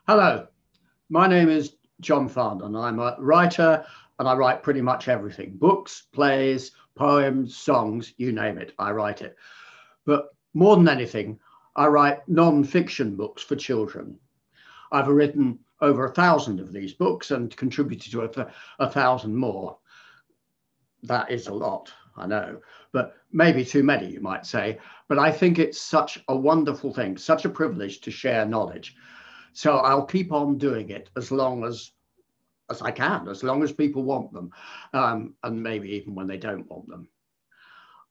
Hello, my name is John Farndon. I'm a writer and I write pretty much everything. Books, plays, poems, songs, you name it, I write it. But more than anything, I write non-fiction books for children. I've written over 1,000 of these books and contributed to 1,000 more. That is a lot, I know, but maybe too many, you might say. But I think it's such a wonderful thing, such a privilege to share knowledge. So I'll keep on doing it as long as I can, as long as people want them, and maybe even when they don't want them.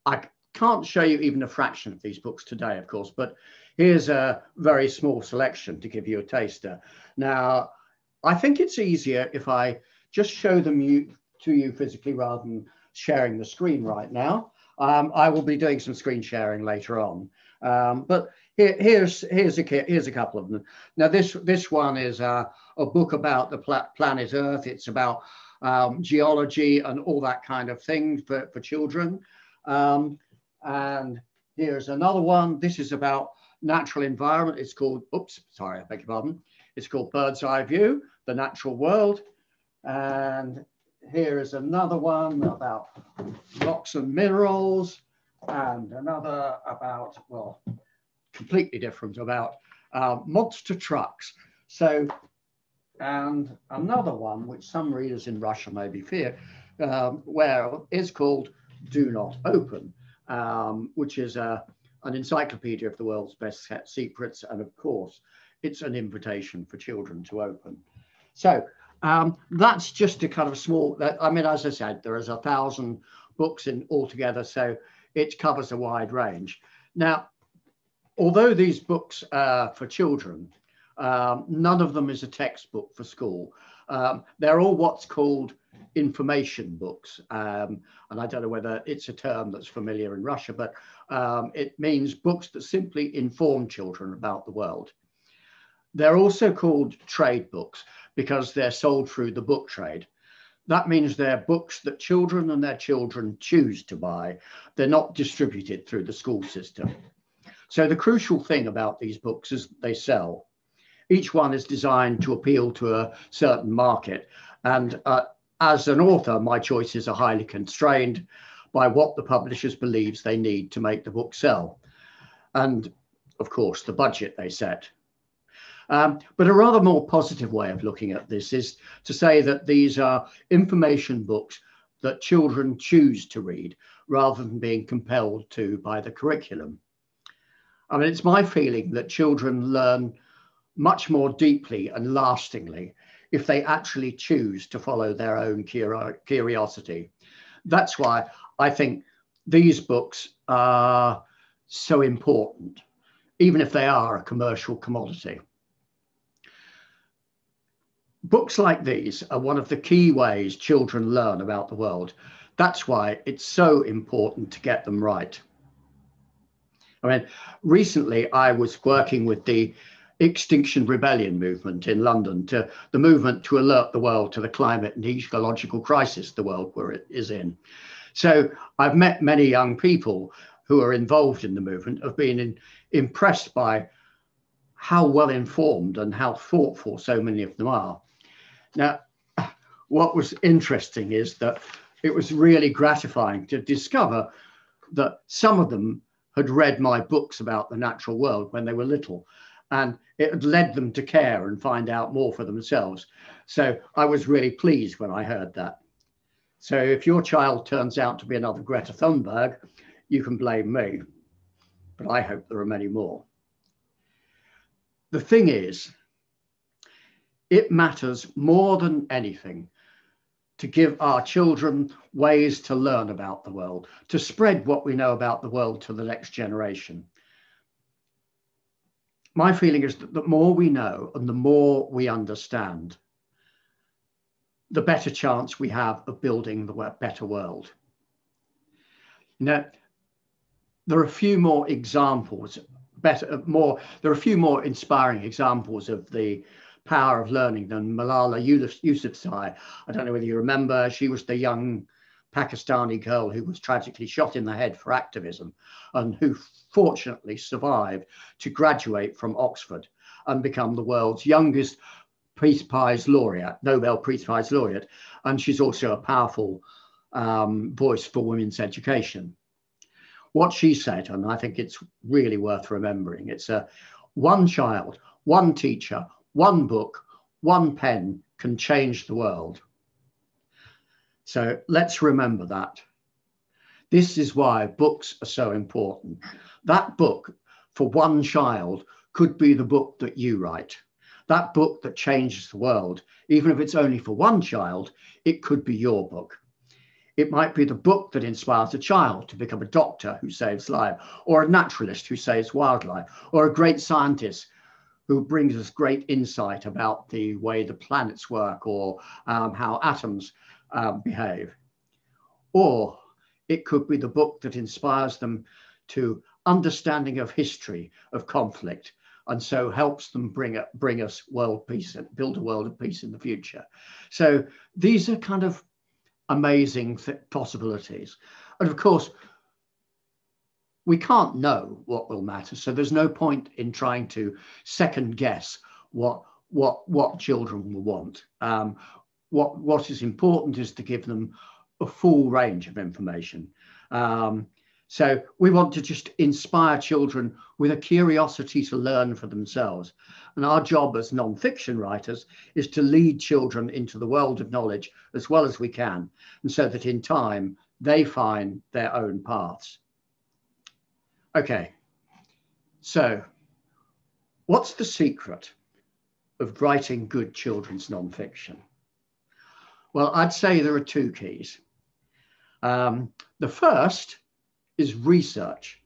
I can't show you even a fraction of these books today, of course, but here's a very small selection to give you a taster. Now, I think it's easier if I just show them to you physically rather than sharing the screen right now. I will be doing some screen sharing later on, but here's a couple of them. Now this one is a book about the planet Earth. It's about geology and all that kind of thing for children. And here's another one. This is about natural environment. It's called, oops, sorry, I beg your pardon. It's called Bird's Eye View, the Natural World. And here is another one about rocks and minerals, and another about, well, completely different, about monster trucks. So, and another one, which some readers in Russia may be where is called Do Not Open, which is an encyclopedia of the world's best kept secrets. And of course, it's an invitation for children to open. So that's just a kind of small, I mean, as I said, there is 1,000 books in altogether, so it covers a wide range. Now, although these books are for children, none of them is a textbook for school. They're all what's called information books. And I don't know whether it's a term that's familiar in Russia, but it means books that simply inform children about the world. They're also called trade books because they're sold through the book trade. That means they're books that children and their children choose to buy. They're not distributed through the school system. So the crucial thing about these books is they sell. Each one is designed to appeal to a certain market. And as an author, my choices are highly constrained by what the publishers believes they need to make the book sell. And of course, the budget they set. But a rather more positive way of looking at this is to say that these are information books that children choose to read rather than being compelled to by the curriculum. I mean, it's my feeling that children learn much more deeply and lastingly if they actually choose to follow their own curiosity. That's why I think these books are so important, even if they are a commercial commodity. Books like these are one of the key ways children learn about the world. That's why it's so important to get them right. I mean, recently I was working with the Extinction Rebellion movement in London, the movement to alert the world to the climate and ecological crisis the world is in. So I've met many young people who are involved in the movement, have been impressed by how well informed and how thoughtful so many of them are. Now, what was interesting is that it was really gratifying to discover that some of them had read my books about the natural world when they were little, and it had led them to care and find out more for themselves. So I was really pleased when I heard that. So if your child turns out to be another Greta Thunberg, you can blame me, but I hope there are many more. The thing is, it matters more than anything to give our children ways to learn about the world, to spread what we know about the world to the next generation. My feeling is that the more we know and the more we understand, the better chance we have of building the better world. Now, there are a few more examples, there are a few more inspiring examples of the power of learning than Malala Yousafzai. I don't know whether you remember, she was the young Pakistani girl who was tragically shot in the head for activism and who fortunately survived to graduate from Oxford and become the world's youngest Peace Prize laureate, Nobel Peace Prize laureate. And she's also a powerful voice for women's education. What she said, and I think it's really worth remembering, it's one child, one teacher, one book, one pen can change the world. So let's remember that. This is why books are so important. That book for one child could be the book that you write. That book that changes the world, even if it's only for one child, it could be your book. It might be the book that inspires a child to become a doctor who saves lives, or a naturalist who saves wildlife, or a great scientist who brings us great insight about the way the planets work, or how atoms behave. Or it could be the book that inspires them to understanding of history, of conflict, and so helps them bring us world peace and build a world of peace in the future. So these are kind of amazing possibilities. And of course, we can't know what will matter. So there's no point in trying to second guess what children will want. What is important is to give them a full range of information. So we want to just inspire children with a curiosity to learn for themselves. And our job as non-fiction writers is to lead children into the world of knowledge as well as we can, and so that in time they find their own paths. Okay, so what's the secret of writing good children's non-fiction? Well, I'd say there are two keys. The first is research.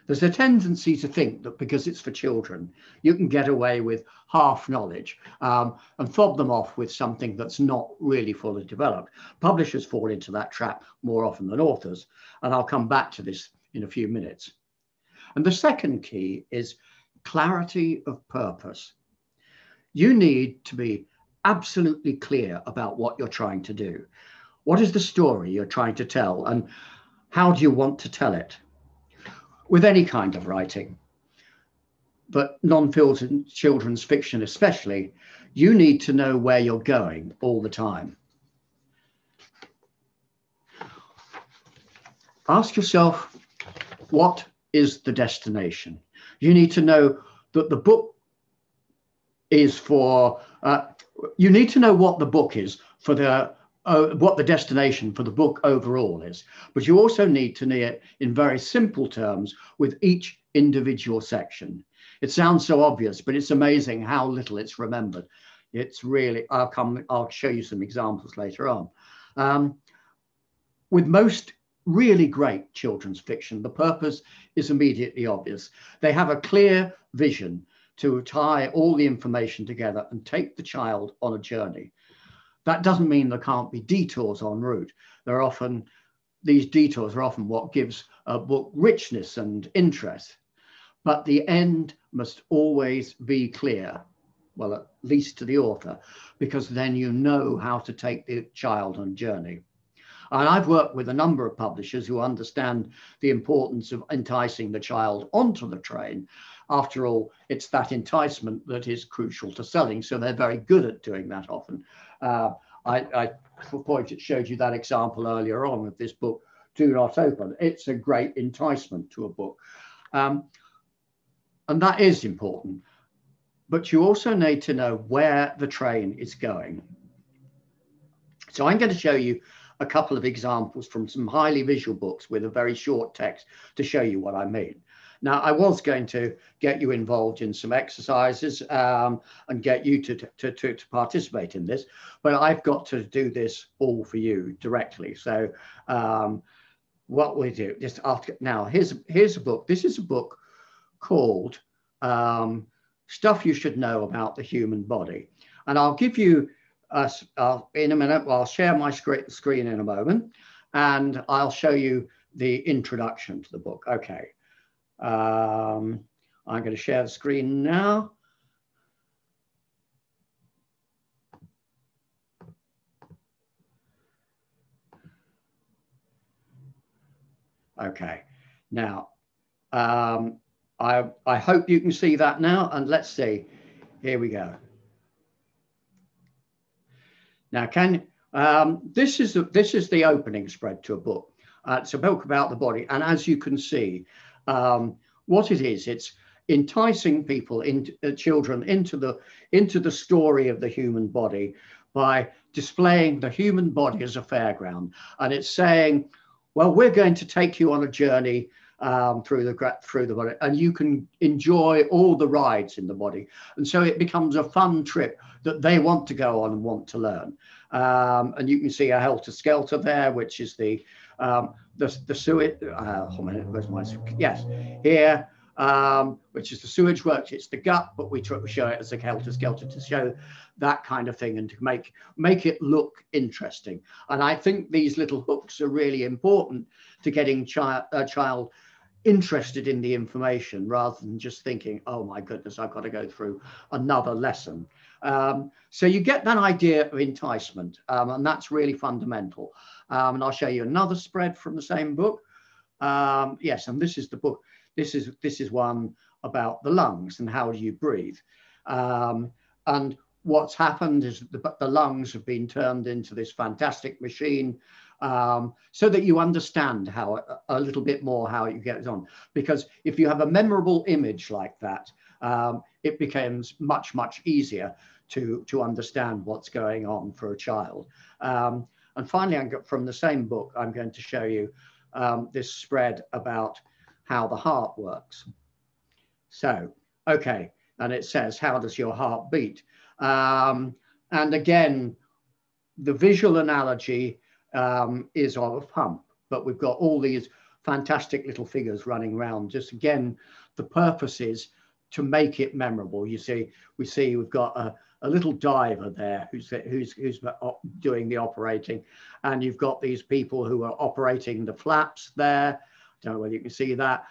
There's a tendency to think that because it's for children, you can get away with half knowledge and fob them off with something that's not really fully developed. Publishers fall into that trap more often than authors, and I'll come back to this in a few minutes. And the second key is clarity of purpose. You need to be absolutely clear about what you're trying to do. What is the story you're trying to tell, and how do you want to tell it? With any kind of writing, but non-fiction children's fiction especially, you need to know where you're going all the time. Ask yourself, what is the destination? You need to know that the book is for, you need to know what the book is for what the destination for the book overall is. But you also need to know it in very simple terms with each individual section. It sounds so obvious, but it's amazing how little it's remembered. It's really, I'll show you some examples later on. With most really great children's fiction, the purpose is immediately obvious. They have a clear vision to tie all the information together and take the child on a journey. That doesn't mean there can't be detours en route. These detours are often what gives a book richness and interest, but the end must always be clear, well, at least to the author, because then you know how to take the child on a journey. And I've worked with a number of publishers who understand the importance of enticing the child onto the train. After all, it's that enticement that is crucial to selling. So they're very good at doing that often. I showed you that example earlier on of this book, Do Not Open. It's a great enticement to a book. And that is important. But you also need to know where the train is going. So I'm going to show you a couple of examples from some highly visual books with a very short text to show you what I mean. Now, I was going to get you involved in some exercises and get you to participate in this, but I've got to do this all for you directly. So what we do, just after, now, here's a book. This is a book called Stuff You Should Know About the Human Body. And I'll give you, in a minute, I'll share my screen in a moment, and I'll show you the introduction to the book. Okay. I'm going to share the screen now. Okay, now I hope you can see that now, and let's see. Here we go. Now, this is the opening spread to a book. It's a book about the body, and as you can see, what it is, it's enticing people, children, into the story of the human body by displaying the human body as a fairground, and it's saying, well, we're going to take you on a journey through the body, and you can enjoy all the rides in the body, and so it becomes a fun trip that they want to go on and want to learn. And you can see a helter-skelter there, which is the sewage. Where's my, yes, here, which is the sewage works. It's the gut, but we try to show it as a helter-skelter to show that kind of thing and to make it look interesting. And I think these little hooks are really important to getting a child interested in the information rather than just thinking, oh my goodness, I've got to go through another lesson. So you get that idea of enticement, and that's really fundamental. And I'll show you another spread from the same book. Yes, and this is the book. This is one about the lungs and how do you breathe. And what's happened is the lungs have been turned into this fantastic machine, so that you understand how a little bit more how you get it on. Because if you have a memorable image like that, it becomes much easier to understand what's going on for a child. And finally, from the same book, I'm going to show you this spread about how the heart works. So, okay, and it says, how does your heart beat? And again, the visual analogy is of a pump, but we've got all these fantastic little figures running around. Just again, the purpose is to make it memorable. You see, we've got a little diver there who's doing the operating, and you've got these people who are operating the flaps there. Don't know whether you can see that.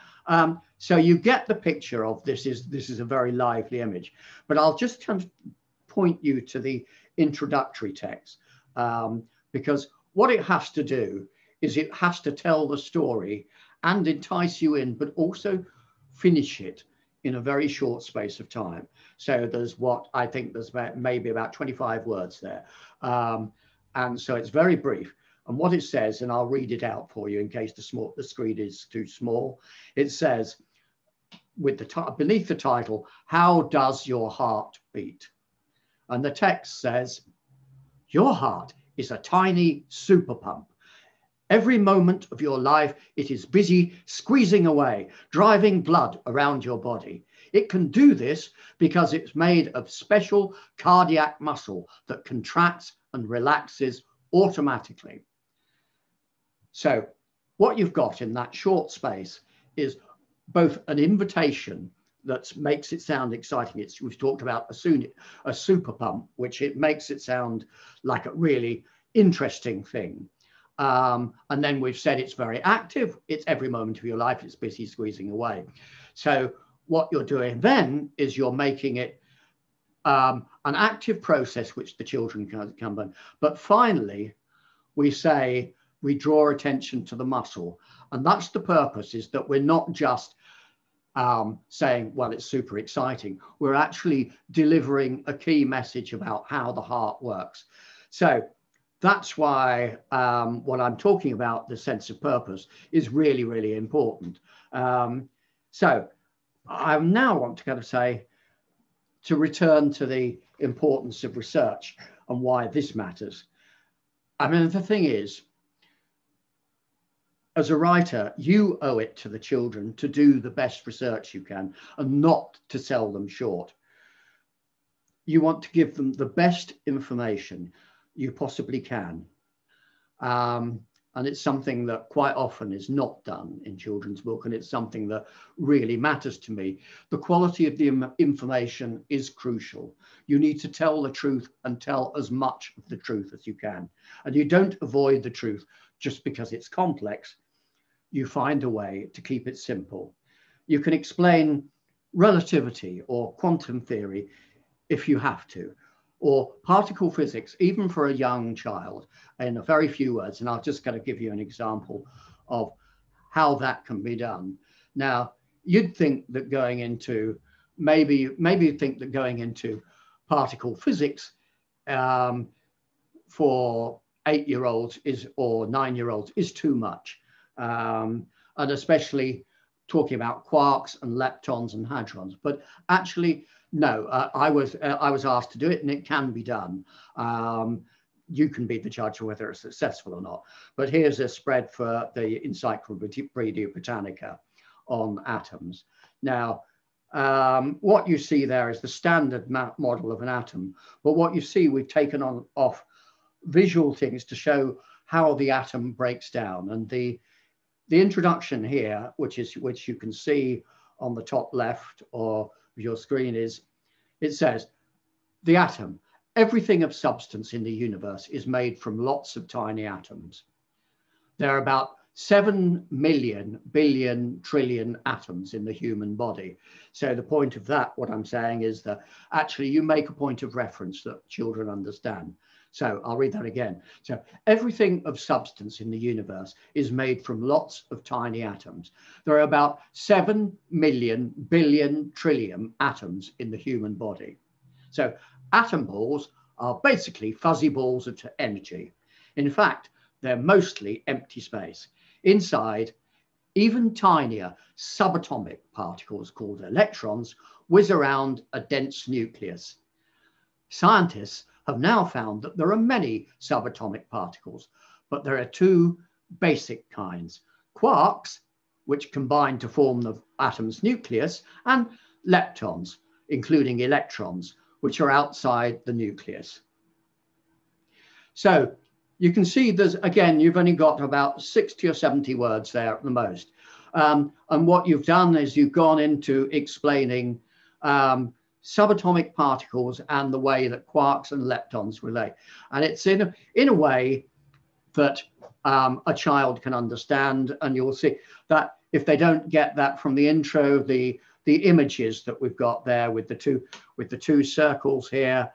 So you get the picture of this is a very lively image. But I'll just kind of point you to the introductory text, because what it has to do is it has to tell the story and entice you in, but also finish it in a very short space of time. So there's maybe about 25 words there. And so it's very brief. And what it says, and I'll read it out for you in case the screen is too small. It says, beneath the title, how does your heart beat? And the text says, your heart is a tiny super pump. Every moment of your life, it is busy squeezing away, driving blood around your body. It can do this because it's made of special cardiac muscle that contracts and relaxes automatically. So what you've got in that short space is both an invitation that makes it sound exciting. We've talked about a super pump, which it makes it sound like a really interesting thing. And then we've said it's very active. It's every moment of your life. It's busy squeezing away. So what you're doing then is you're making it an active process, which the children can come in. But finally, we draw attention to the muscle. And that's the purpose, is that we're not just saying, well, it's super exciting. We're actually delivering a key message about how the heart works. So that's why what I'm talking about, the sense of purpose, is really, really important. So I now want to kind of say, to return to the importance of research and why this matters. I mean, the thing is, as a writer, you owe it to the children to do the best research you can and not to sell them short. You want to give them the best information you possibly can. And it's something that quite often is not done in children's book, and it's something that really matters to me. The quality of the information is crucial. You need to tell the truth and tell as much of the truth as you can. And you don't avoid the truth just because it's complex. You find a way to keep it simple. You can explain relativity or quantum theory if you have to, or particle physics, even for a young child, in a very few words. And I'll just kind of give you an example of how that can be done. Now, you'd think that going into, maybe you'd think that going into particle physics for 8-year-olds or 9-year-olds is too much. And especially talking about quarks and leptons and hadrons. But actually, no, I was asked to do it, and it can be done. You can be the judge of whether it's successful or not. But here's a spread for the Encyclopedia Britannica on atoms. Now, what you see there is the standard model of an atom. But what you see, we've taken off visual things to show how the atom breaks down. And the introduction here, which you can see on the top left of your screen, is, it says, the atom. Everything of substance in the universe is made from lots of tiny atoms. There are about 7 million billion trillion atoms in the human body. So the point of that, what I'm saying is that actually you make a point of reference that children understand. So I'll read that again. So everything of substance in the universe is made from lots of tiny atoms. There are about 7 million billion trillion atoms in the human body. So atom balls are basically fuzzy balls of energy. In fact, they're mostly empty space. Inside, even tinier subatomic particles called electrons whiz around a dense nucleus. Scientists have now found that there are many subatomic particles, but there are 2 basic kinds: quarks, which combine to form the atom's nucleus, and leptons, including electrons, which are outside the nucleus. So you can see there's, again, you've only got about 60 or 70 words there at the most. And what you've done is you've gone into explaining subatomic particles and the way that quarks and leptons relate. And it's in a way that a child can understand. And you'll see that if they don't get that from the intro, the images that we've got there with the two circles here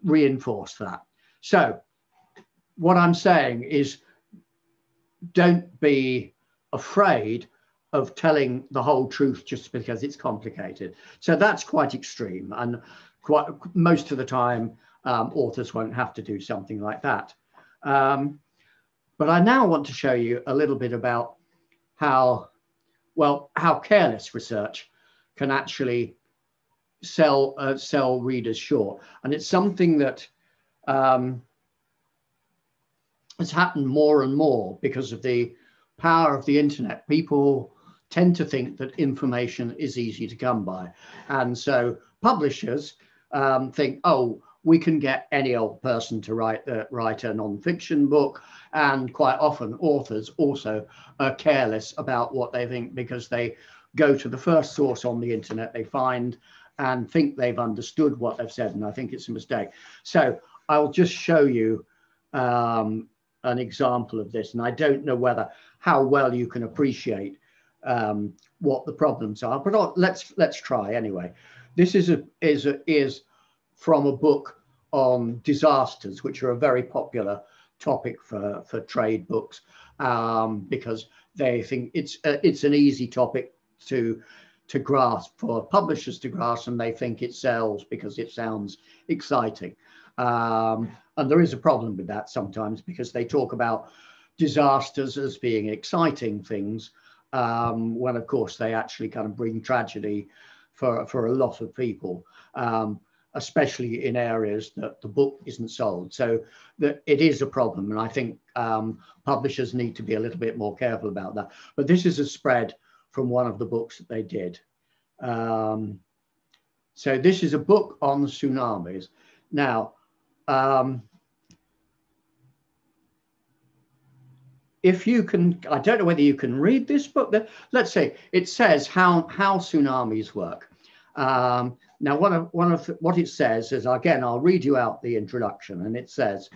reinforce that. So what I'm saying is, don't be afraid of telling the whole truth just because it's complicated. So that's quite extreme, and most of the time authors won't have to do something like that. But I now want to show you a little bit about how careless research can actually sell readers short. And it's something that has happened more and more because of the power of the internet. People tend to think that information is easy to come by. And so publishers think, oh, we can get any old person to write a non-fiction book. And quite often authors also are careless about what they think, because they go to the first source on the internet they find and think they've understood what they've said. And I think it's a mistake. So I'll just show you an example of this. And I don't know how well you can appreciate what the problems are, but let's try anyway. This is from a book on disasters, which are a very popular topic for trade books, because they think it's an easy topic to grasp, for publishers to grasp, and they think it sells because it sounds exciting. And there is a problem with that sometimes, because they talk about disasters as being exciting things, when of course they actually kind of bring tragedy for a lot of people, especially in areas that the book isn't sold. So it is a problem, and I think publishers need to be a little bit more careful about that. But this is a spread from one of the books that they did. So this is a book on tsunamis. Now, if you can, I don't know whether you can read this book. Let's say it says how tsunamis work. Now, what it says is, again, I'll read you out the introduction, and it says,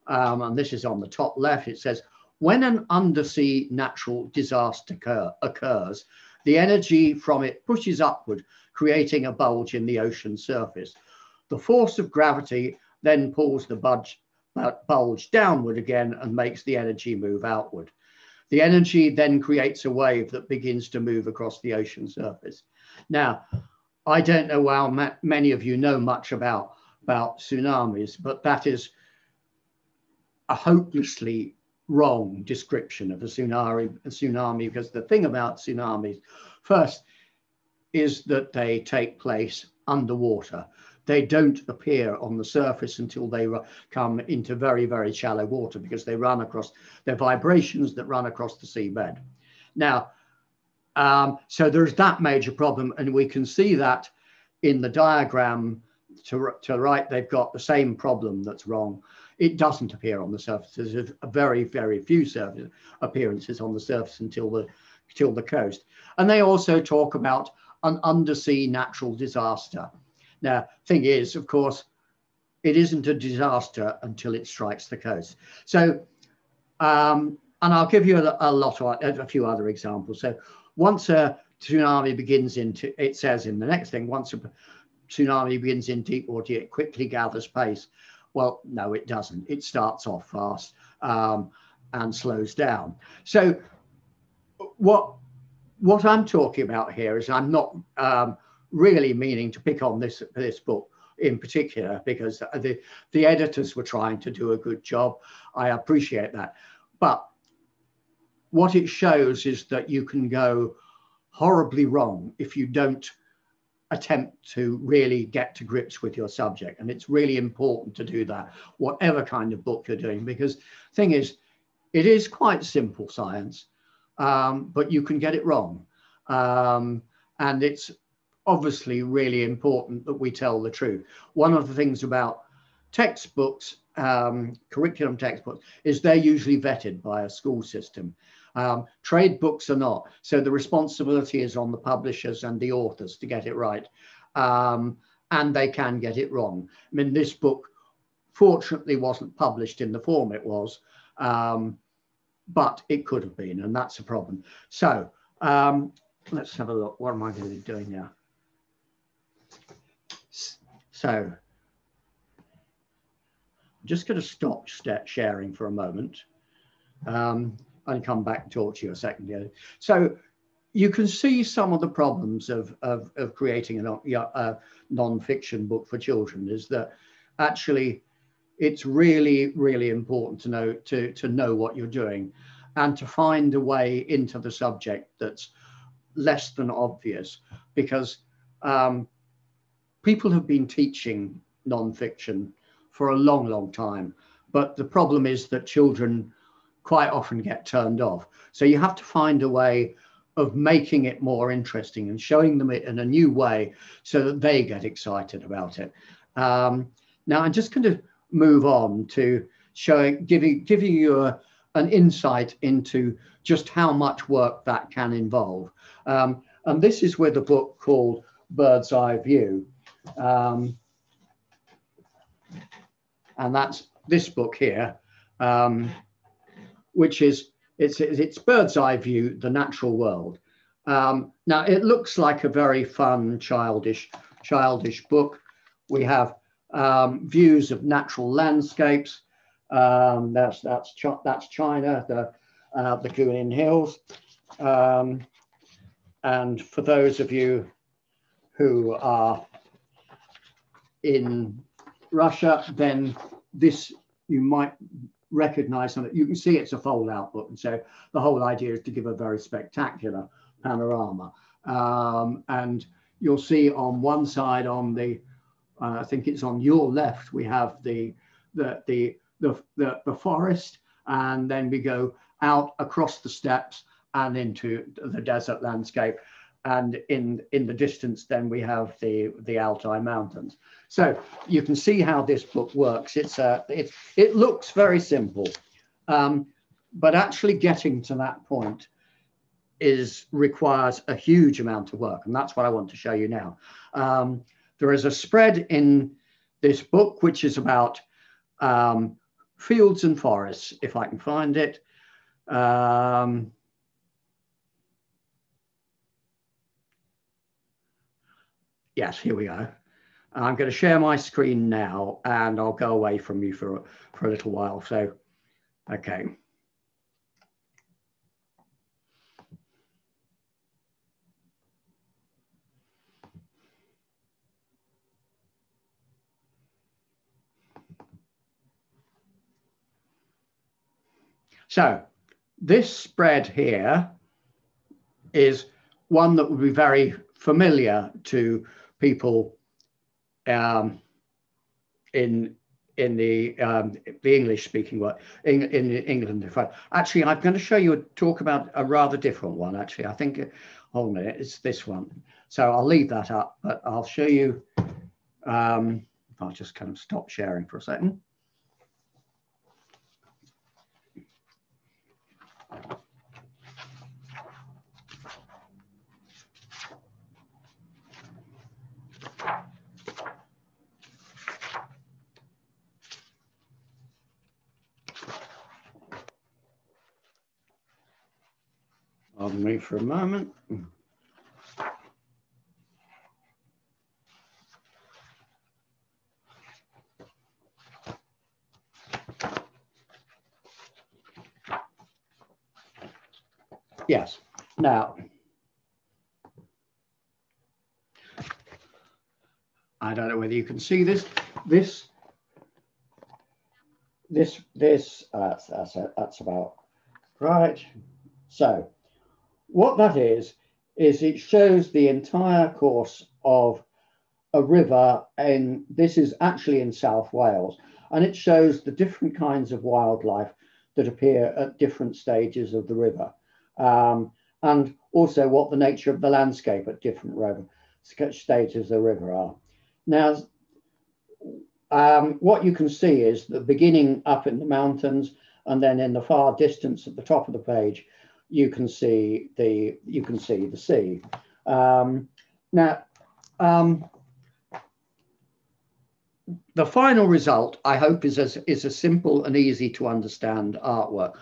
and this is on the top left, it says, when an undersea natural disaster occurs, the energy from it pushes upward, creating a bulge in the ocean surface. The force of gravity then pulls the bulge downward again and makes the energy move outward. The energy then creates a wave that begins to move across the ocean surface. Now, I don't know how many of you know much about tsunamis, but that is a hopelessly wrong description of a tsunami, because the thing about tsunamis, first, is that they take place underwater. They don't appear on the surface until they come into very, very shallow water, because they run across, they're vibrations that run across the seabed. Now, so there's that major problem, and we can see that in the diagram to right. They've got the same problem that's wrong. It doesn't appear on the surface. There's a very, very few surface appearances on the surface until the coast. And they also talk about an undersea natural disaster. Now, thing is, of course, it isn't a disaster until it strikes the coast. So, and I'll give you a few other examples. So, once a tsunami begins it says in the next thing, once a tsunami begins in deep water, it quickly gathers pace. Well, no, it doesn't. It starts off fast and slows down. So, what I'm talking about here is, I'm not really meaning to pick on this book in particular, because the editors were trying to do a good job. I appreciate that. But what it shows is that you can go horribly wrong if you don't attempt to really get to grips with your subject. And it's really important to do that, whatever kind of book you're doing, because thing is, it is quite simple science, but you can get it wrong. And it's obviously really important that we tell the truth. One of the things about textbooks, curriculum textbooks, is they're usually vetted by a school system. Trade books are not. So the responsibility is on the publishers and the authors to get it right. And they can get it wrong. I mean, this book fortunately wasn't published in the form it was, but it could have been, and that's a problem. So let's have a look. What am I going to be doing now? So I'm just going to stop sharing for a moment. And come back and talk to you a second ago. So you can see some of the problems of creating a non-fiction book for children is that actually it's really, really important to know what you're doing and to find a way into the subject that's less than obvious, because people have been teaching non-fiction for a long, long time. But the problem is that children quite often get turned off. So you have to find a way of making it more interesting and showing them it in a new way so that they get excited about it. Now I'm just going to move on to giving you an insight into just how much work that can involve. And this is with a book called Bird's Eye View. And that's this book here. Which is, it's Bird's Eye View, the natural world. Now, it looks like a very fun, childish book. We have views of natural landscapes. That's China, the Kunlun Hills. And for those of you who are in Russia, then this, you might recognize something. You can see it's a fold-out book, and so the whole idea is to give a very spectacular panorama. And you'll see on one side, on the I think it's on your left, we have the forest, and then we go out across the steppes and into the desert landscape. And in the distance, then we have the Altai Mountains. So you can see how this book works. It looks very simple, but actually getting to that point requires a huge amount of work, and that's what I want to show you now. There is a spread in this book which is about fields and forests, if I can find it. Yes, here we go. I'm going to share my screen now, and I'll go away from you for a little while. So, okay. So this spread here is one that would be very familiar to people in the English-speaking world in England. Actually, I'm going to talk about a rather different one. Actually, I think, hold on a minute, it's this one. So I'll leave that up, but I'll show you. I'll just kind of stop sharing for a second. Pardon me for a moment. Yes. Now, I don't know whether you can see this. That's about right. So, what that is it shows the entire course of a river, and this is actually in South Wales, and it shows the different kinds of wildlife that appear at different stages of the river, and also what the nature of the landscape at different stages of the river are. Now, what you can see is the beginning up in the mountains, and then in the far distance at the top of the page, you can see the sea. The final result, I hope, is a simple and easy to understand artwork.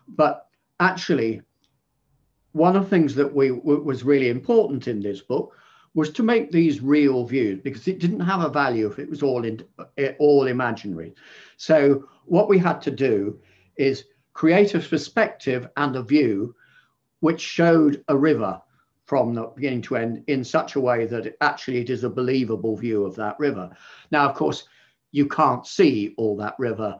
But actually, one of the things that was really important in this book was to make these real views, because it didn't have a value if it was all imaginary. So what we had to do is create a perspective and a view which showed a river from the beginning to end in such a way that it is a believable view of that river. Now, of course, you can't see all that river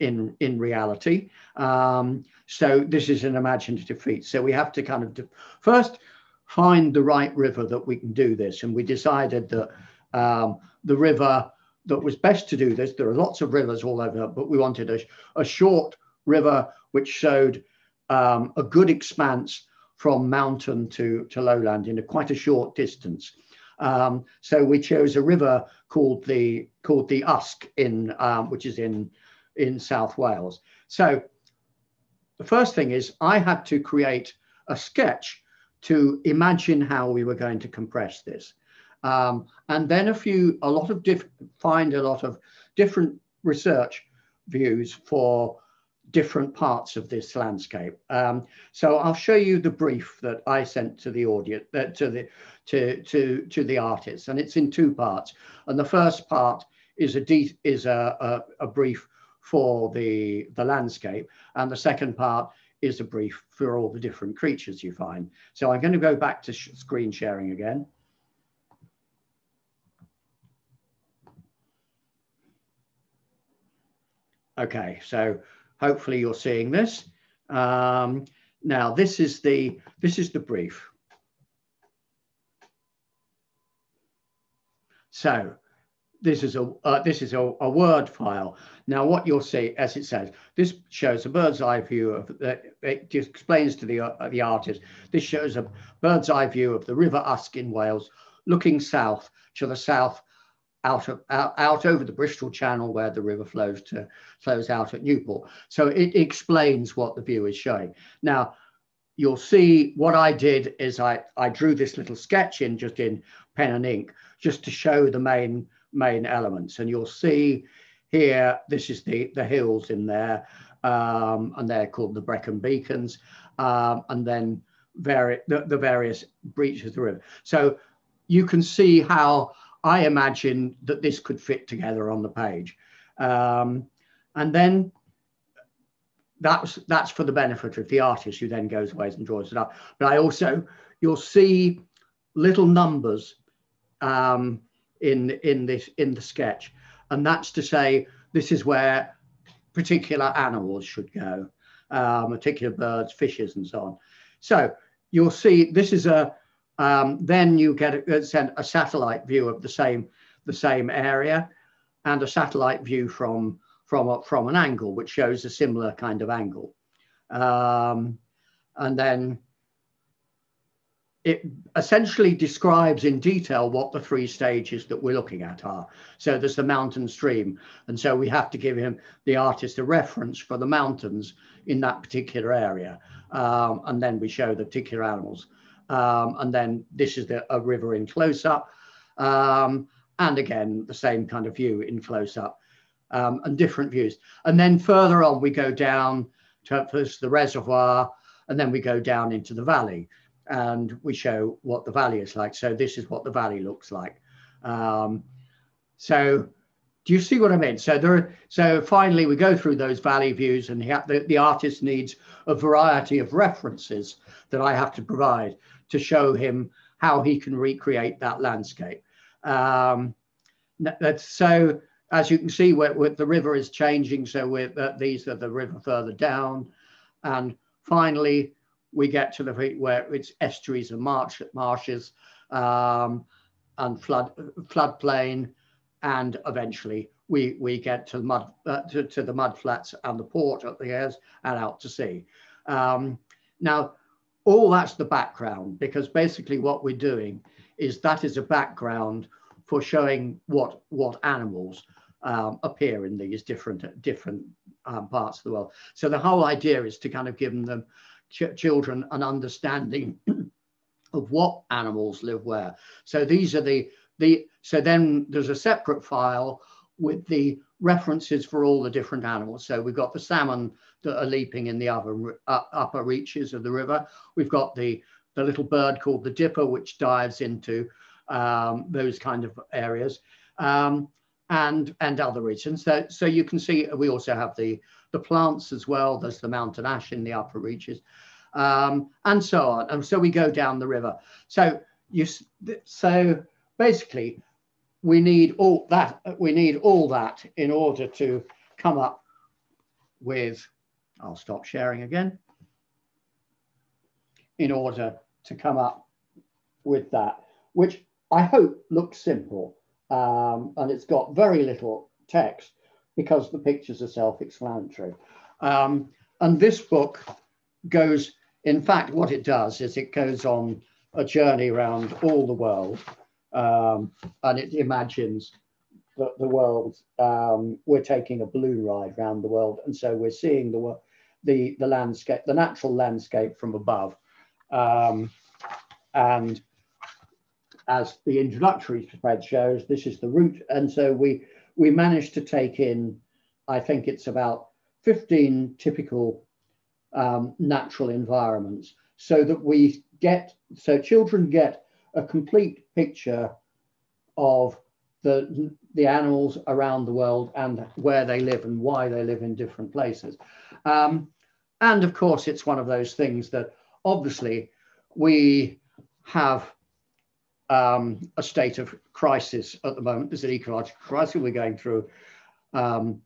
in reality. So this is an imaginative feat. So we have to kind of first find the right river that we can do this. And we decided that the river that was best to do this, there are lots of rivers all over, but we wanted a short river which showed a good expanse from mountain to lowland in quite a short distance. So we chose a river called the Usk which is in South Wales. So the first thing is I had to create a sketch to imagine how we were going to compress this, and then find a lot of different research views for different parts of this landscape. So I'll show you the brief that I sent to the audience, to the artists, and it's in two parts. And the first part is a brief for the landscape, and the second part is a brief for all the different creatures you find. So I'm going to go back to screen sharing again. Okay, so hopefully you're seeing this. Now this is the brief. So this is a Word file. Now what you'll see, as it says, this shows a bird's eye view of it just explains to the artist. This shows a bird's eye view of the River Usk in Wales, looking south to the south, out over the Bristol Channel where the river flows out at Newport. So it explains what the view is showing. Now you'll see what I did is I drew this little sketch just in pen and ink, just to show the main elements. And you'll see here, this is the hills in there, and they're called the Brecon Beacons, and then the various breaches of the river. So you can see how I imagined that this could fit together on the page. And then that's for the benefit of the artist, who then goes away and draws it up. But you'll see little numbers in the sketch, and that's to say this is where particular animals should go. particular birds, fishes, and so on. So you'll see this is then you get a satellite view of the same area, and a satellite view from an angle, which shows a similar kind of angle. And then it essentially describes in detail what the 3 stages that we're looking at are. So there's the mountain stream. And so we have to give the artist a reference for the mountains in that particular area. And then we show the particular animals. And then this is a river in close-up. And again, the same kind of view in close-up, and different views. And then further on, we go down to first the reservoir, and then we go down into the valley. And we show what the valley is like. So this is what the valley looks like. So do you see what I mean? So finally we go through those valley views, and the artist needs a variety of references that I have to provide to show him how he can recreate that landscape. So as you can see, with the river is changing. So these are the river further down, and finally we get to the where it's estuaries and marshes, and floodplain, and eventually we get to the mud to the mud flats and the port at the airs and out to sea. Now, all that's the background, because basically what we're doing is that is a background for showing what animals appear in these different parts of the world. So the whole idea is to kind of give them children an understanding of what animals live where. So these are so then there's a separate file with the references for all the different animals. So we've got the salmon that are leaping in the upper reaches of the river. We've got the little bird called the dipper, which dives into those kind of areas, and other regions. So you can see we also have the plants as well. There's the mountain ash in the upper reaches, and so on. And so we go down the river. So basically we need all that. We need all that in order to come up with. I'll stop sharing again. In order to come up with that, which I hope looks simple, and it's got very little text because the pictures are self-explanatory. And this book goes, in fact, what it does is it goes on a journey around all the world, and it imagines that the world, we're taking a balloon ride around the world, and so we're seeing the landscape, the natural landscape from above. And as the introductory spread shows, this is the route. And so we managed to take in, I think it's about 15 typical natural environments, so that children get a complete picture of the animals around the world and where they live and why they live in different places. And of course, it's one of those things that obviously we have a state of crisis at the moment. There's an ecological crisis. We're going through an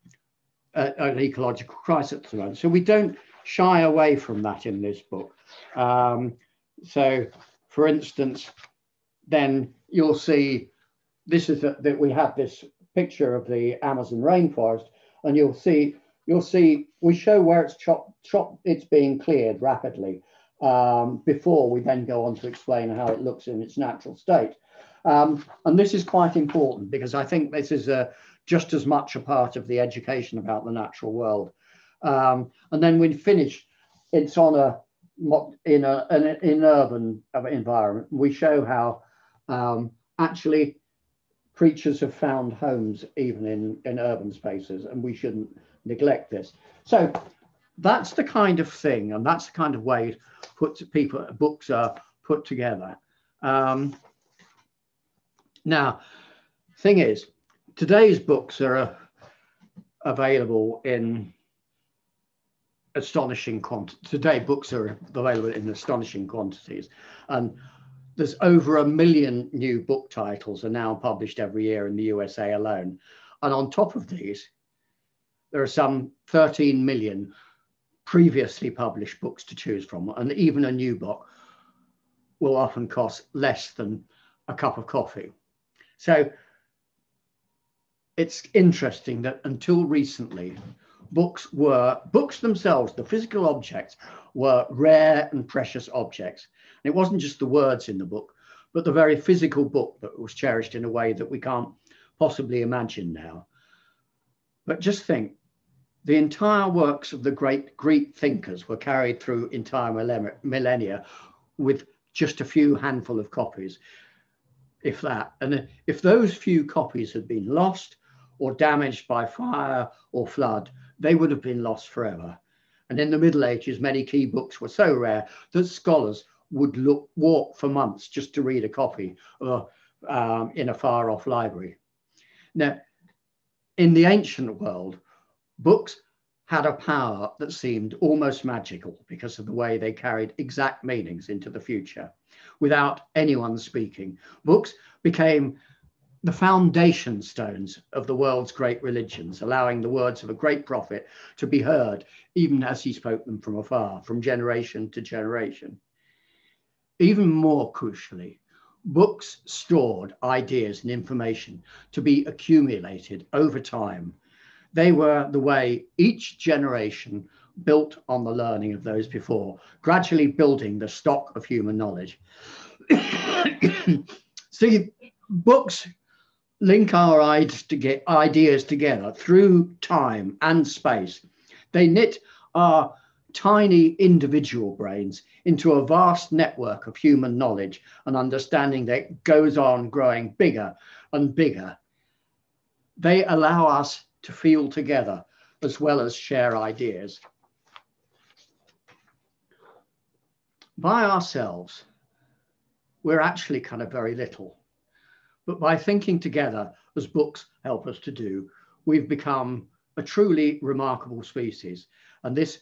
ecological crisis at the moment. So we don't shy away from that in this book. So for instance, then you'll see this is that we have this picture of the Amazon rainforest, and you'll see we show where it's being cleared rapidly, before we then go on to explain how it looks in its natural state. And this is quite important, because I think this is just as much a part of the education about the natural world. And then when finished, it's on in an urban environment. We show how actually creatures have found homes even in urban spaces, and we shouldn't neglect this. So that's the kind of thing, and that's the kind of way books are put together. Now, thing is, today's books are available in astonishing quantities. Today, books are available in astonishing quantities, and there's over 1 million new book titles are now published every year in the USA alone. And on top of these, there are some 13 million previously published books to choose from, and even a new book will often cost less than a cup of coffee. So it's interesting that until recently, books themselves, the physical objects, were rare and precious objects. And it wasn't just the words in the book, but the very physical book that was cherished in a way that we can't possibly imagine now. But just think, the entire works of the great Greek thinkers were carried through entire millennia with just a few handful of copies, if that. And if those few copies had been lost or damaged by fire or flood, they would have been lost forever. And in the Middle Ages, many key books were so rare that scholars would walk for months just to read a copy in a far-off library. Now, in the ancient world, books had a power that seemed almost magical because of the way they carried exact meanings into the future without anyone speaking. Books became the foundation stones of the world's great religions, allowing the words of a great prophet to be heard even as he spoke them from afar, from generation to generation. Even more crucially, books stored ideas and information to be accumulated over time. They were the way each generation built on the learning of those before, gradually building the stock of human knowledge. See, books link our ideas together through time and space. They knit our tiny individual brains into a vast network of human knowledge and understanding that goes on growing bigger and bigger. They allow us to feel together as well as share ideas. By ourselves, we're actually kind of very little. But by thinking together, as books help us to do, we've become a truly remarkable species. And this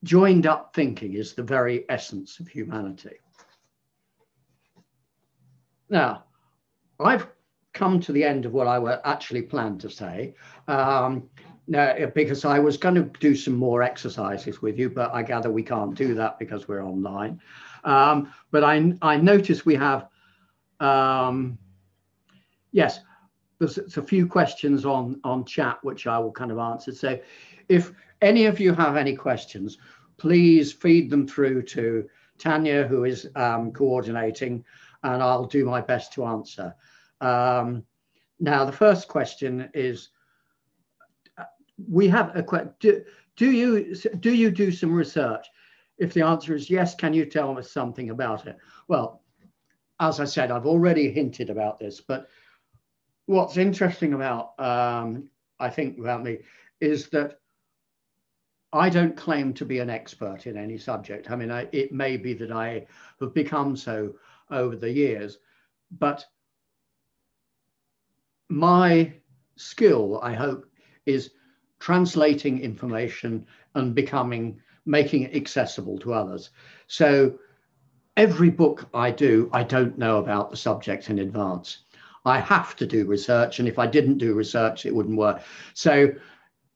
joined up thinking is the very essence of humanity. Now, I've come to the end of what I actually planned to say, because I was going to do some more exercises with you, but I gather we can't do that because we're online. But I notice we have, yes, there's a few questions on chat, which I will kind of answer. So if any of you have any questions, please feed them through to Tanya, who is coordinating, and I'll do my best to answer. Now, the first question is, we have a question. Do you do some research? If the answer is yes, can you tell us something about it? Well, as I said, I've already hinted about this, but what's interesting about, I think, about me is that I don't claim to be an expert in any subject. I mean, it may be that I have become so over the years, but my skill, I hope, is translating information and making it accessible to others. So every book I do, I don't know about the subject in advance. I have to do research, and if I didn't do research, it wouldn't work. So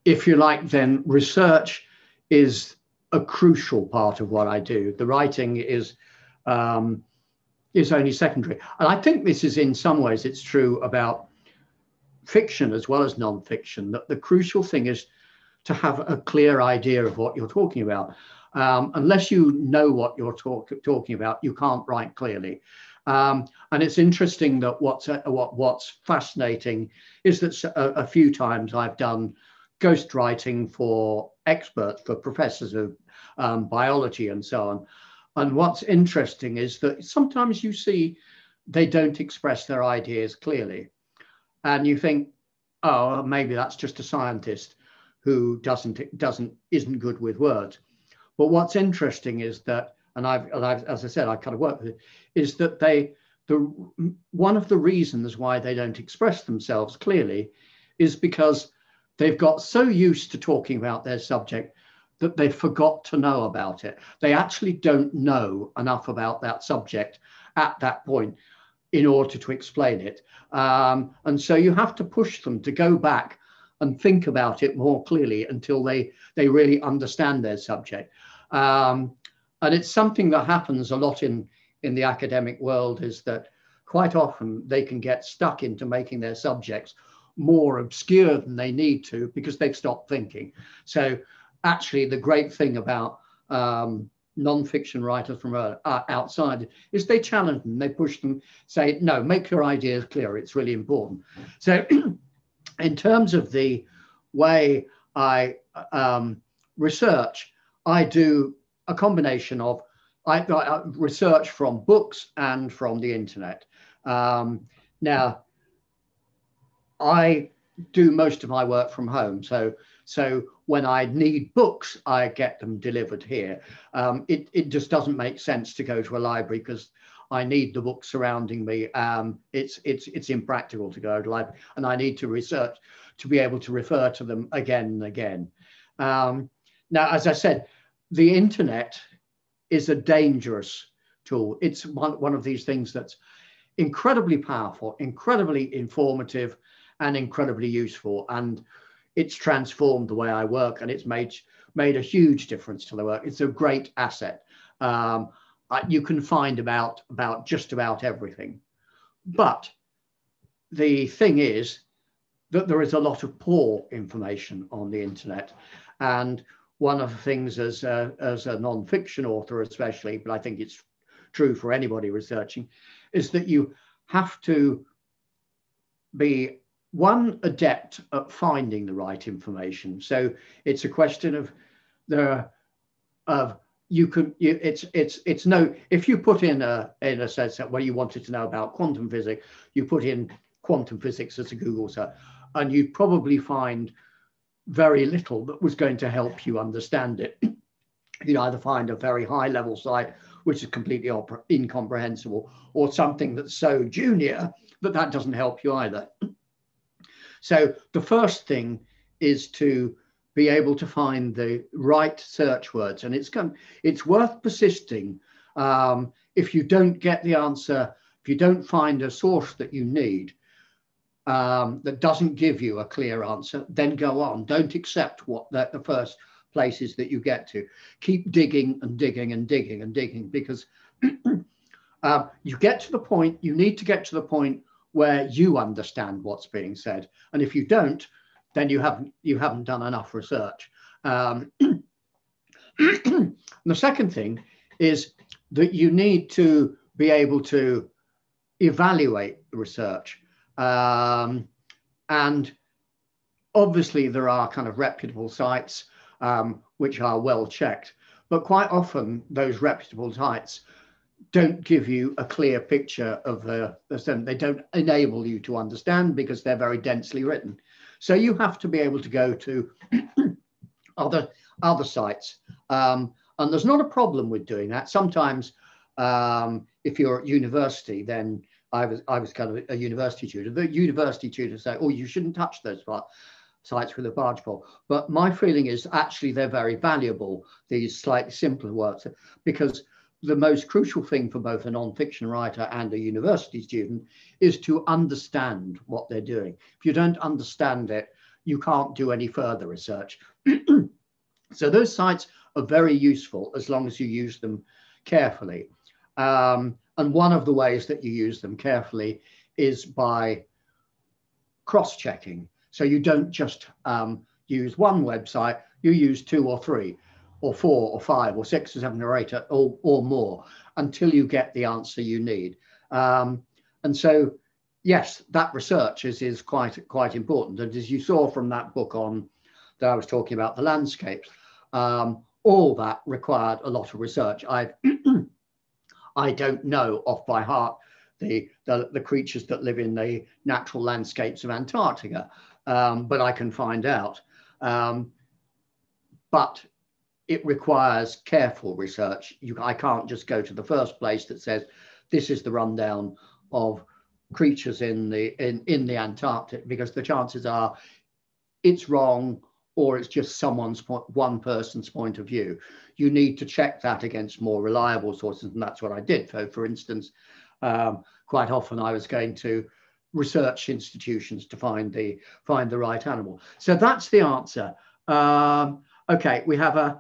if you like, then research is a crucial part of what I do. The writing is only secondary. And I think this is, in some ways, it's true about fiction as well as non-fiction, that the crucial thing is to have a clear idea of what you're talking about. Unless you know what you're talking about, you can't write clearly. And it's interesting that what's fascinating is that a few times I've done ghostwriting for experts, for professors of biology and so on. And what's interesting is that sometimes you see they don't express their ideas clearly. And you think, oh, maybe that's just a scientist who isn't good with words. But what's interesting is that, and I've as I said, I kind of work with it, is that one of the reasons why they don't express themselves clearly is because they've got so used to talking about their subject that they forgot to know about it. They actually don't know enough about that subject at that point in order to explain it. And so you have to push them to go back and think about it more clearly until they really understand their subject. And it's something that happens a lot in the academic world, is that quite often they can get stuck into making their subjects more obscure than they need to because they've stopped thinking. So actually the great thing about non-fiction writers from outside is they challenge them, they push them, say, no, make your ideas clear, it's really important. So in terms of the way I research, I do a combination of I research from books and from the internet. Now, I do most of my work from home. So when I need books, I get them delivered here. It just doesn't make sense to go to a library because I need the books surrounding me. It's impractical to go to a library, and I need to research to be able to refer to them again and again. Now, as I said, the internet is a dangerous tool. It's one of these things that's incredibly powerful, incredibly informative, and incredibly useful. And it's transformed the way I work, and it's made a huge difference to the work. It's a great asset. You can find about just about everything. But the thing is that there is a lot of poor information on the internet. And one of the things as a non-fiction author especially, but I think it's true for anybody researching, is that you have to be adept at finding the right information. So it's a question of if you put in a sense that where you wanted to know about quantum physics, you put in quantum physics as a Google search, and you'd probably find very little that was going to help you understand it. You'd either find a very high level site, which is completely incomprehensible, or something that's so junior that doesn't help you either. So the first thing is to be able to find the right search words, and it's worth persisting. If you don't get the answer, if you don't find a source that you need, that doesn't give you a clear answer, then go on. Don't accept what the first places that you get to. Keep digging and digging and digging and digging, because you get to the point, you need to get to the point where you understand what's being said. And if you don't, then you haven't done enough research. The second thing is that you need to be able to evaluate the research. And obviously there are kind of reputable sites which are well checked, but quite often those reputable sites don't give you a clear picture of the they don't enable you to understand because they're very densely written. So you have to be able to go to other sites, and there's not a problem with doing that. Sometimes if you're at university, then I was kind of a university tutor. The university tutors say, oh, you shouldn't touch those sites with a barge pole. But my feeling is actually they're very valuable, these slightly simpler works, because the most crucial thing for both a non-fiction writer and a university student is to understand what they're doing. If you don't understand it, you can't do any further research. So those sites are very useful as long as you use them carefully. And one of the ways that you use them carefully is by cross-checking. So you don't just use one website, you use 2 or 3 or 4 or 5 or 6 or 7 or 8 or more until you get the answer you need. And so, yes, that research is quite important. And as you saw from that book that I was talking about, the landscapes, all that required a lot of research. I don't know off by heart the creatures that live in the natural landscapes of Antarctica, but I can find out. But it requires careful research. I can't just go to the first place that says this is the rundown of creatures in the Antarctic, because the chances are it's wrong, or it's just one person's point of view. You need to check that against more reliable sources, and that's what I did. So, for instance, quite often I was going to research institutions to find the right animal. So that's the answer. Okay, we have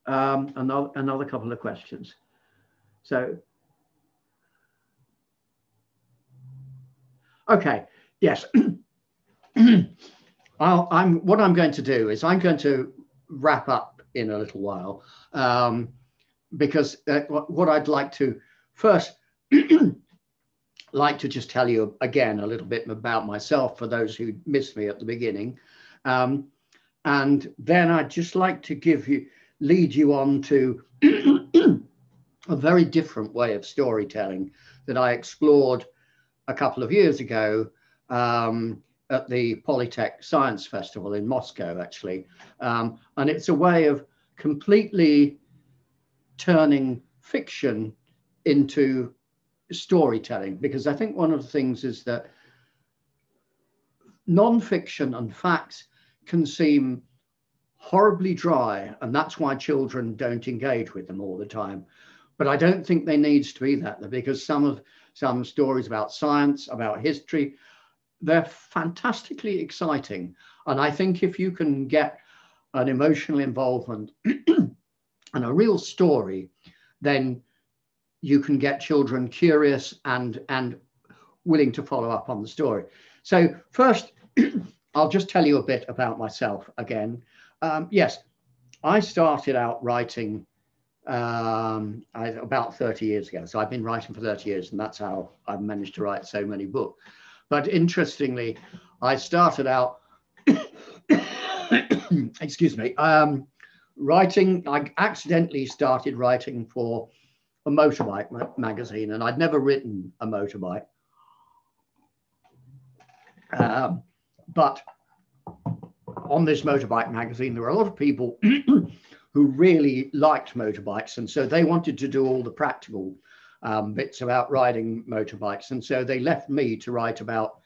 another couple of questions. So, okay, yes. What I'm going to do is I'm going to wrap up in a little while, because what I'd like to first like to just tell you again a little bit about myself for those who missed me at the beginning, and then I'd just like to lead you on to a very different way of storytelling that I explored a couple of years ago at the Polytech Science Festival in Moscow, actually. And it's a way of completely turning fiction into storytelling, because I think one of the things is that non-fiction and facts can seem horribly dry, and that's why children don't engage with them all the time. But I don't think they needs to be that, because some stories about science, about history, they're fantastically exciting. And I think if you can get an emotional involvement and a real story, then you can get children curious and willing to follow up on the story. So first, I'll just tell you a bit about myself again. Yes, I started out writing about 30 years ago. So I've been writing for 30 years, and that's how I've managed to write so many books. But interestingly, I started out, excuse me, writing. I accidentally started writing for a motorbike magazine, and I'd never written a motorbike. But on this motorbike magazine, there were a lot of people who really liked motorbikes, and so they wanted to do all the practical bits about riding motorbikes, and so they left me to write about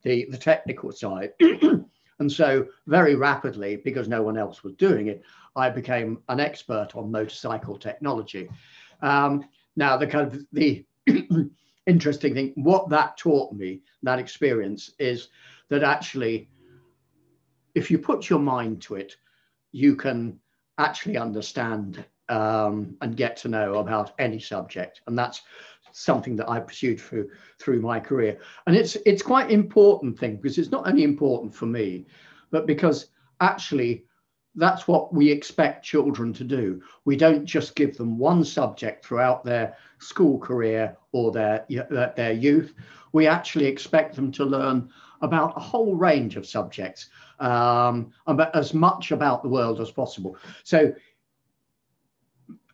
the technical side. And so very rapidly, because no one else was doing it, I became an expert on motorcycle technology. Now, the interesting thing, what that taught me, that experience, is that actually, if you put your mind to it, you can actually understand and get to know about any subject. And that's something that I pursued through my career. And it's quite important thing, because it's not only important for me, but because actually that's what we expect children to do. We don't just give them one subject throughout their school career or their youth. We actually expect them to learn about a whole range of subjects, about as much about the world as possible. So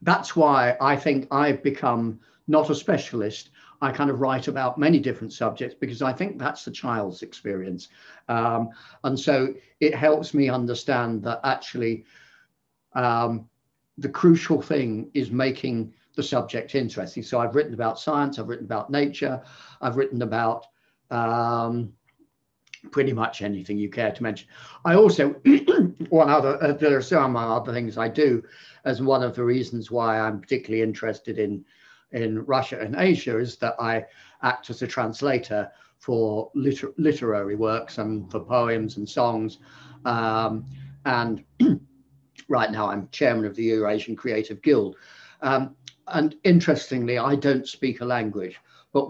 that's why I think I've become not a specialist. I kind of write about many different subjects, because I think that's the child's experience. And so it helps me understand that actually the crucial thing is making the subject interesting. So I've written about science, I've written about nature, I've written about pretty much anything you care to mention. I also, there are some other things I do, as one of the reasons why I'm particularly interested in Russia and Asia is that I act as a translator for literary works and for poems and songs. And right now I'm chairman of the Eurasian Creative Guild. And interestingly, I don't speak a language, but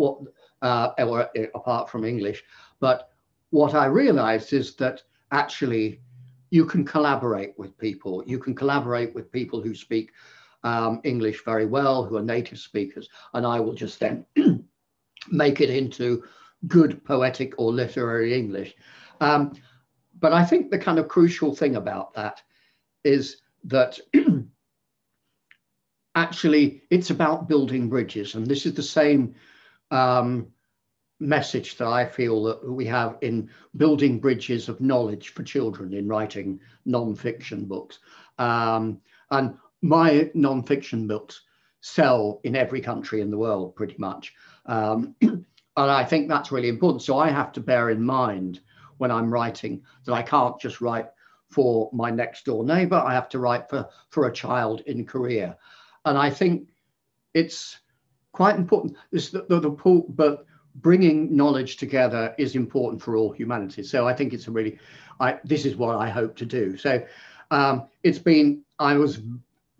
apart from English, but what I realized is that actually you can collaborate with people. You can collaborate with people who speak English very well, who are native speakers, and I will just then make it into good poetic or literary English. But I think the kind of crucial thing about that is that actually it's about building bridges. And this is the same message that I feel that we have in building bridges of knowledge for children in writing non-fiction books. And my non-fiction books sell in every country in the world, pretty much. And I think that's really important. So I have to bear in mind when I'm writing that I can't just write for my next door neighbor. I have to write for a child in Korea. And I think it's quite important. But bringing knowledge together is important for all humanity. So I think it's a really, this is what I hope to do. So I was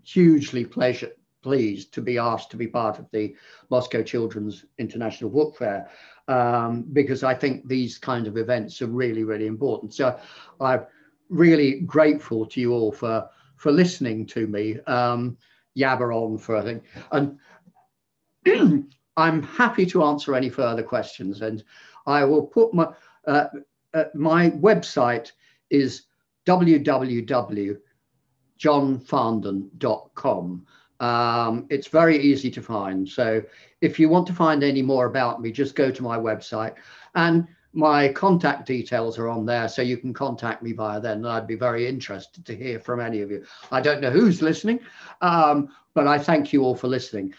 hugely pleased to be asked to be part of the Moscow Children's International Book Fair, because I think these kind of events are really, really important. So I'm really grateful to you all for listening to me yabber on for, I think. And I'm happy to answer any further questions, and I will put my website is www.johnfarndon.com. It's very easy to find. So if you want to find any more about me, just go to my website, and my contact details are on there, so you can contact me via then. And I'd be very interested to hear from any of you. I don't know who's listening, but I thank you all for listening.